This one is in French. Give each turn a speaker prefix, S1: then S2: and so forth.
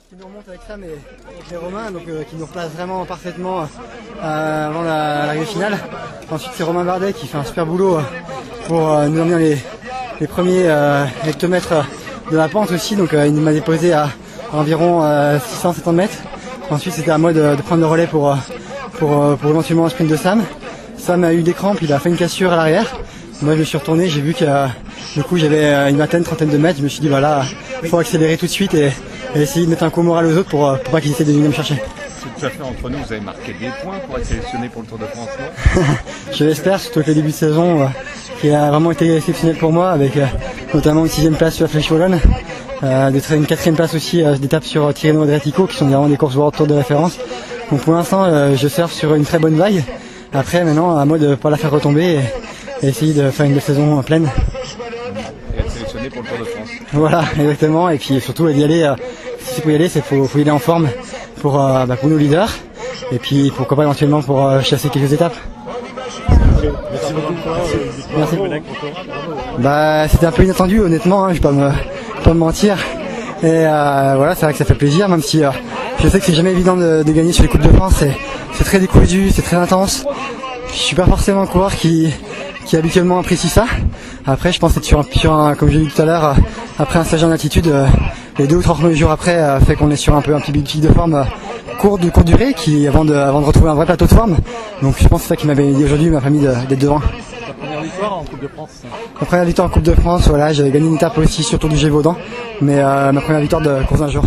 S1: qui nous remonte avec Sam et Romain, donc qui nous replace vraiment parfaitement avant l'arrivée finale. Ensuite c'est Romain Bardet qui fait un super boulot pour nous emmener les premiers hectomètres de la pente aussi, donc il m'a déposé à environ 600-700 mètres. Ensuite c'était à moi de prendre le relais pour éventuellement un sprint de Sam. Sam a eu des crampes, il a fait une cassure à l'arrière. Moi je me suis retourné, j'ai vu que du coup j'avais une vingtaine, trentaine de mètres. Je me suis dit voilà, il faut accélérer tout de suite et essayer de mettre un coup moral aux autres pour pas qu'ils essaient de venir me chercher.
S2: C'est tout à fait entre nous, vous avez marqué des points pour être sélectionné pour le Tour de France, non?
S1: Je l'espère, surtout que le début de saison qui a vraiment été exceptionnel pour moi, avec notamment une 6e place sur la Flèche Wallonne, une 4e place aussi d'étape sur Tirreno Adriatico, qui sont vraiment des courses World Tour de référence. Donc pour l'instant je surfe sur une très bonne vague. Après maintenant à moi de ne pas la faire retomber et essayer de faire une belle saison pleine.
S2: Et être sélectionné pour le Tour de France.
S1: Voilà, exactement. Et puis surtout d'y aller, si faut y aller, faut y aller en forme pour nos leaders. Et puis pourquoi pas éventuellement pour chasser quelques étapes.
S3: Merci beaucoup.
S1: Merci. C'était un peu inattendu honnêtement, hein, je vais pas me mentir. Et voilà, c'est vrai que ça fait plaisir, même si je sais que c'est jamais évident de gagner sur les Coupes de France. C'est très décousu, c'est très intense. Je suis pas forcément un coureur qui habituellement apprécie ça. Après, je pense être sur un comme j'ai dit tout à l'heure, après un stage en altitude, les 2 ou 3 premiers jours après, fait qu'on est sur un petit pic de forme courte durée, avant de retrouver un vrai plateau de forme. Donc je pense que c'est ça qui m'a dit aujourd'hui, m'a permis d'être devant.
S3: Ta première victoire en Coupe de France?
S1: Ma première victoire en Coupe de France, voilà, j'avais gagné une étape aussi sur Tour du Gévaudan, mais ma première victoire de course d'un jour.